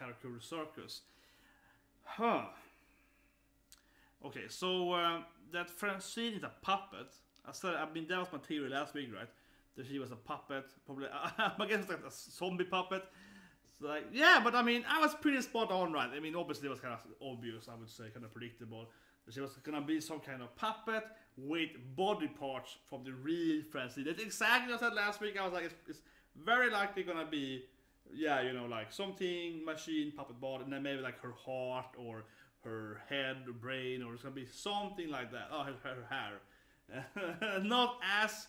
Karakuri Circus. Huh. Okay, so that Francine is a puppet. I mean, that was my theory last week, right? That she was a puppet. Probably, I guess it's like a zombie puppet. So like, yeah, but I mean, I was pretty spot on, right? I mean, obviously it was kind of obvious, I would say, kind of predictable. That she was gonna be some kind of puppet with body parts from the real Francine. That's exactly what I said last week. I was like, it's very likely gonna be, yeah, you know, like something machine puppet body, and then maybe like her heart or her head or brain, or it's gonna be something like that. Oh, her hair. Not as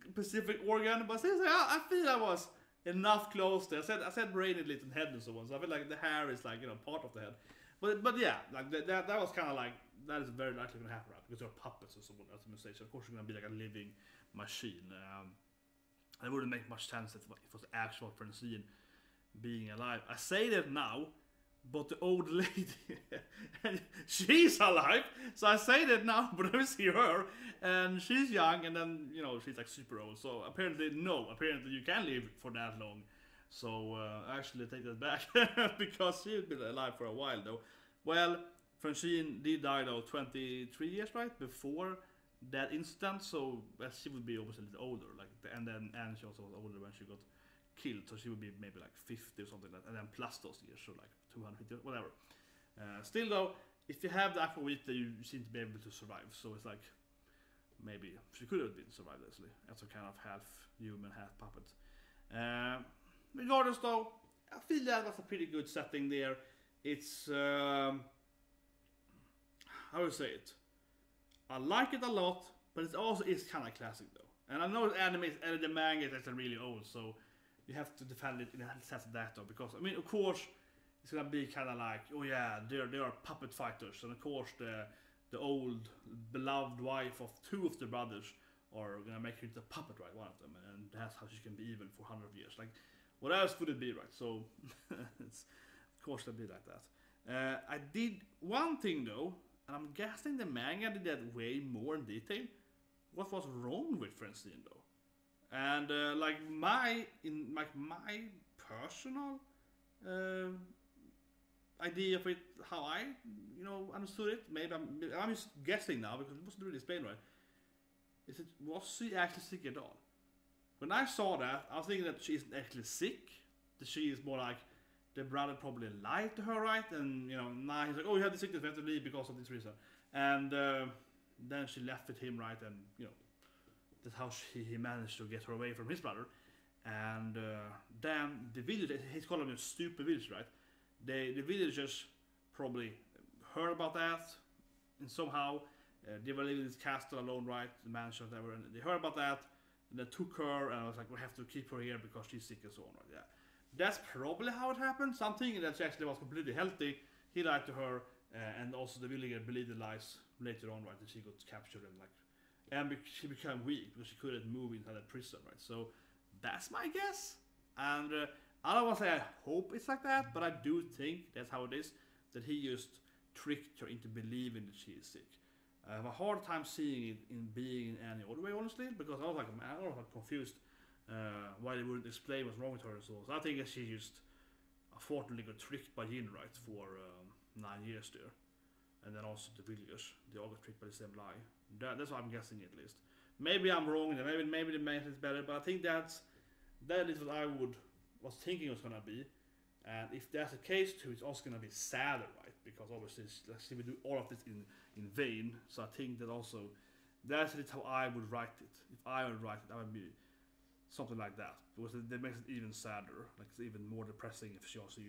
specific organ, but still, I feel I was enough close there. I said brain, and little head, and so on. So I feel like the hair is like, you know, part of the head. But yeah, like that was kind of like, that is very likely gonna happen, right? Because they're puppets or so on, as a mistake. So of course, you're gonna be like a living machine. It wouldn't make much sense if it was actual Francine being alive. I say that now, but the old lady, she's alive. So I say that now, but I see her, and she's young, and then, you know, she's like super old. So apparently, no, apparently you can live for that long. So actually take that back, because she's been alive for a while though. Well, Francine did die though 23 years, right, before that incident. So she would be obviously a little older, like, and she also was older when she got killed, so she would be maybe like 50 or something like that, and then plus those years, so like 250, whatever. Still though, if you have the aqua vitae, you seem to be able to survive, so it's like, maybe she could have been survived actually, as a kind of half human, half puppet. Regardless though, I feel that was a pretty good setting there. It's, how do I say it? I like it a lot, but it also is kind of classic though. And I know the manga is actually really old, so you have to defend it in a sense of that though, because I mean, of course, it's gonna be kind of like, oh yeah, they are puppet fighters, and of course the old beloved wife of two of the brothers are gonna make her into a puppet, right? One of them, and that's how she can be evil for 100 years. Like, what else would it be, right? So, it's, of course, it'll be like that. I did one thing though, and I'm guessing the manga did that way more in detail. What was wrong with Francine though? And like my personal idea of it, how I, you know, understood it. Maybe I'm just guessing now because it wasn't really explained right. Was she actually sick at all? When I saw that, I was thinking that she isn't actually sick. That she is more like the brother probably lied to her, right? And you know, now he's like, oh, you have the sickness, we have to leave because of this reason. And then she left with him, right? And you know, that's how he managed to get her away from his brother. And then the village, he's calling them stupid village, right? The villagers probably heard about that, and somehow they were living in this castle alone, right? The mansion, whatever, and they heard about that, and they took her, and I was like, we have to keep her here because she's sick and so on, right? Yeah, that's probably how it happened. So I'm thinking that she actually was completely healthy. He lied to her, and also the villager believed the lies later on, right? That she got captured and like, and she became weak because she couldn't move inside the prison, right? So that's my guess, and I don't want to say I hope it's like that, but I do think that's how it is. That he just tricked her into believing that she is sick. I have a hard time seeing it in being in any other way, honestly, because I was like, man, I was like confused why they wouldn't explain what's wrong with her. So I think that she just unfortunately got tricked by Yin, right, for 9 years there, and then also the villagers, they all got tricked by the same lie. That's what I'm guessing at least. Maybe I'm wrong, maybe the main is better, but I think that is what I was thinking it was gonna be. And if that's the case too, it's also gonna be sadder, right? Because obviously, let's see, we do all of this in vain. So I think that also, that's how I would write it. If I would write it, I would be something like that. Because that makes it even sadder. Like, it's even more depressing if she also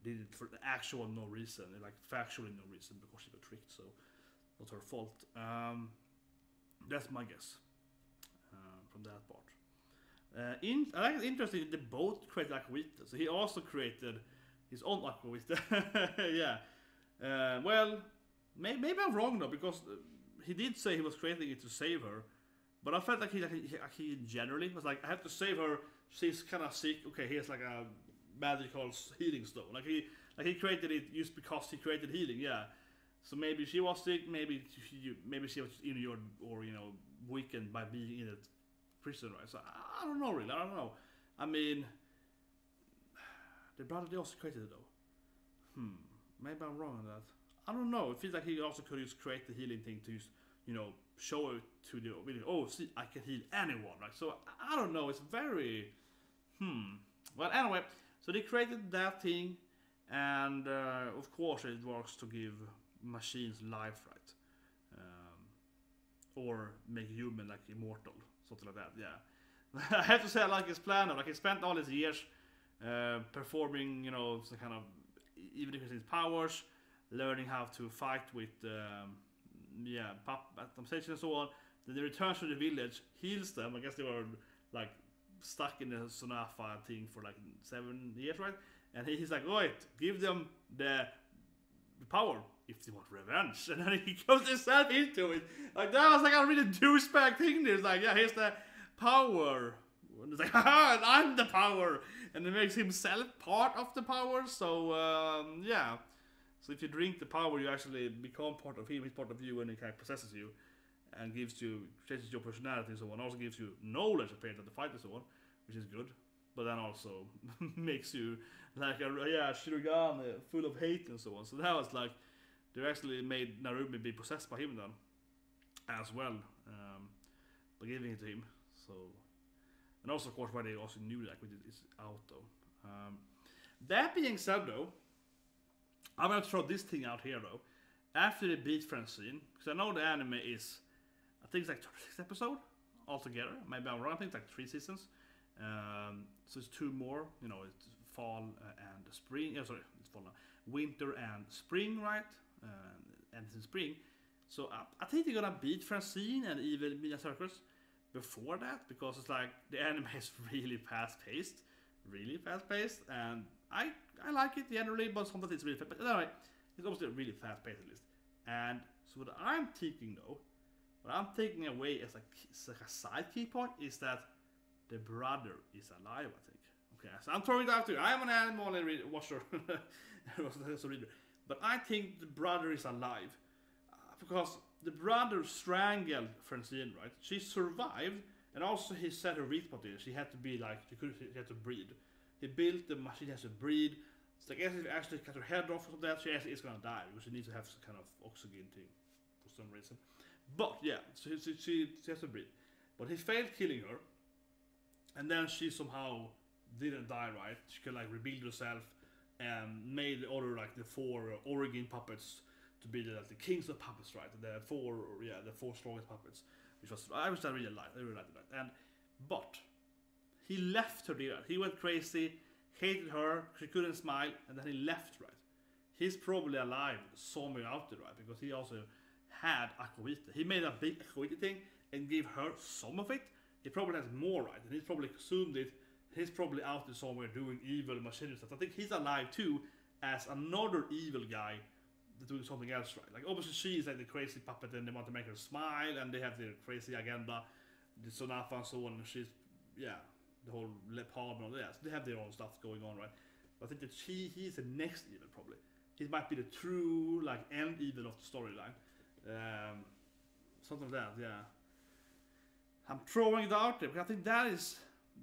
did it for the actual no reason, like factually no reason, because she got tricked. So not her fault. That's my guess from that part. I like it interesting they both created aqua vitae. So he also created his own aqua vitae. Yeah. Well, maybe I'm wrong though, because he did say he was creating it to save her, but I felt like he generally was like, I have to save her. She's kind of sick. Okay, here's like a magical healing stone. Like he created it just because he created healing. Yeah. So maybe she was sick. Maybe she was injured or weakened by being in it prison, right? So I don't know really. I don't know. I mean, the brother they also created it though. Maybe I'm wrong on that. I don't know. It feels like he also could just create the healing thing to just, show it to the video. Oh, see, I can heal anyone, right? So I don't know. It's very, Well, anyway, so they created that thing, and of course it works to give machines life, right? Or make human like immortal, something like that. Yeah, I have to say I like his plan. Like he spent all his years performing, some kind of even if his powers, learning how to fight with atomization and so on. Then he returns to the village, heals them. I guess they were like stuck in the Sonafa thing for like 7 years, right? And he's like, wait, give them the power if they want revenge. And then he goes himself into it. Like that was like a really douchebag thing. There's like, yeah, here's the power. And it's like, haha, and I'm the power. And it makes himself part of the power. So yeah. So if you drink the power, you actually become part of him. He's part of you, and he kind of possesses you, and changes your personality and so on. Also gives you knowledge apparently of the fight and so on, which is good. But then also makes you like Shirogane full of hate and so on. So that was like they actually made Narumi be possessed by him then as well, by giving it to him. So and also of course why they also knew that it's out though. That being said though, I'm gonna throw this thing out here though. After they beat Francine, because I know the anime is, I think it's like 36 episodes altogether. Maybe I'm wrong. I think it's like 3 seasons. So it's 2 more. It's fall and spring. Sorry, it's fall now. Winter and spring, right? And it's in spring. So I think they're gonna beat Francine and even Mia Circus before that, because it's like the anime is really fast paced, and I like it generally, but sometimes it's really fast. But anyway, it's obviously really fast paced at least. And so what I'm thinking though, what I'm taking away as like a side key point is that the brother is alive, I think. Okay, so I'm throwing it out to you. I am an animal watcher, reader, but I think the brother is alive because the brother strangled Francine, right? She survived, and also he set her weak spot in. She had to be like she had to breed. He built the machine has to breed. So I guess if you actually cut her head off of that, she actually is gonna die because she needs to have some kind of oxygen thing for some reason. But yeah, so she has to breed. But he failed killing her, and then she somehow didn't die, right? She could like rebuild herself and made the other like the 4 origin puppets to be the kings of puppets, right? The 4 strongest puppets, which I really liked that. But he left her there. He went crazy, hated her, she couldn't smile, and then he left, right? He's probably alive somewhere out there, right? Because he also had aqua vitae. He made a big aqua vitae thing and gave her some of it. He probably has more, right? And he's probably consumed it. He's probably out there somewhere doing evil machinery stuff. I think he's alive too, as another evil guy doing something else, right? Like obviously she's like the crazy puppet and they want to make her smile and they have their crazy agenda, the Sonafa and so on, and she's, the whole leopard and all that. So they have their own stuff going on, right? But I think that he's the next evil probably. He might be the true like end evil of the storyline. Something like that, yeah. I'm throwing it out there because I think that is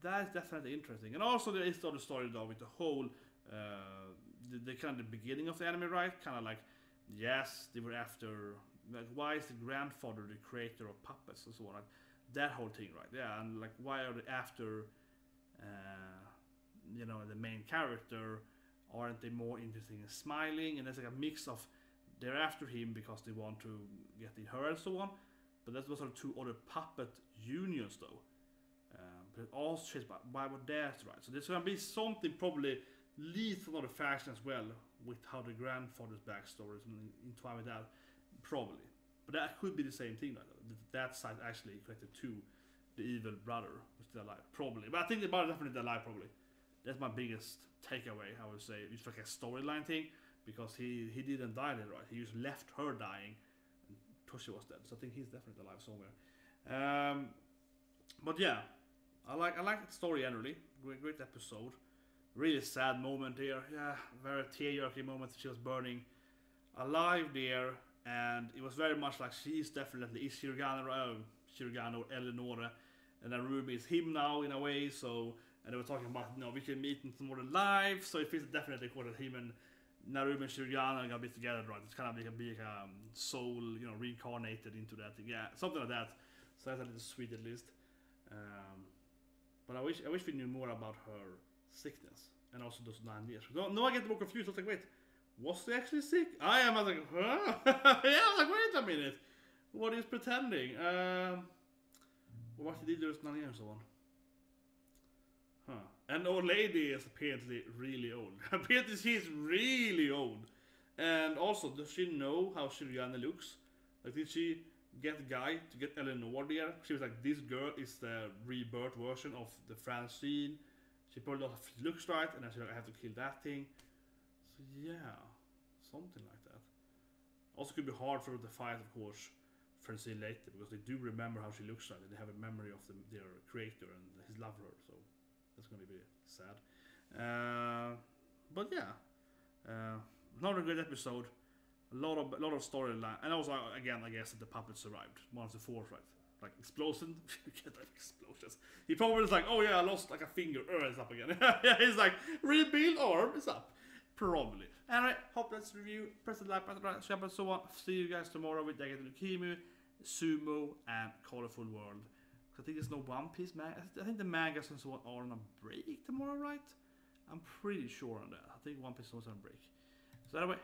definitely interesting. And also there is the other story though with the whole the kind of the beginning of the anime, right? Kind of like, yes, they were after like why is the grandfather the creator of puppets and so on, like, that whole thing, right? Yeah, and like why are they after the main character? Aren't they more interested in smiling? And there's like a mix of they're after him because they want to get in her and so on. But that was sort of 2 other puppet unions though. But also shit about why were that, right? So there's gonna be something probably leads to another faction as well with how the grandfather's backstory is entwined with that, probably. But that could be the same thing, right? That side actually connected to the evil brother who's still alive, probably. But I think the brother is definitely alive, probably. That's my biggest takeaway, I would say. It's like a storyline thing, because he didn't die there, right? He just left her dying, and Toshi was dead. So I think he's definitely alive somewhere. But yeah, I like the story generally. Great episode. Really sad moment there. Yeah, very tear-jerky moment. She was burning alive there, and it was very much like she's definitely Shirogane or Eleanore, and Narumi is him now in a way. So And they were talking about, we can meet in some other life, so it feels definitely cool that him and Narumi and Shirogane are gonna be together, right? It's kind of like a big soul, reincarnated into that. Yeah, something like that. So that's a little sweet at least. But I wish we knew more about her sickness and also those 9 years. No, I get more confused. I was like, wait, was she actually sick? I was like, huh? Yeah, I was like, wait a minute. What is pretending? What she did those 9 years on? Huh. And the old lady is apparently really old. Apparently she's really old. And also, does she know how Shirogane looks? Like, did she get a guy to get Eleanore there? She was like, this girl is the rebirth version of the Francine. She probably looks right, and then she's like, I have to kill that thing. So yeah, something like that. Also could be hard for her to fight, of course, Francine later, because they do remember how she looks like, and they have a memory of their creator and his love her, so that's going to be sad. But yeah, another good episode. A lot of storyline, and also again, I guess that the puppet survived. One of the 4, right? Like explosion, get like explosions. He probably was like, oh yeah, I lost like a finger. It's up again. Yeah, he's like, rebuild arm is up. Probably. Anyway, hope that's the review. Press the like button, share and so on. See you guys tomorrow with Jagged Leukemia, Sumo, and Colorful World. I think there's no One Piece manga. I think the mangas and so on are on a break tomorrow, right? I'm pretty sure on that. I think One Piece was on a break. So anyway,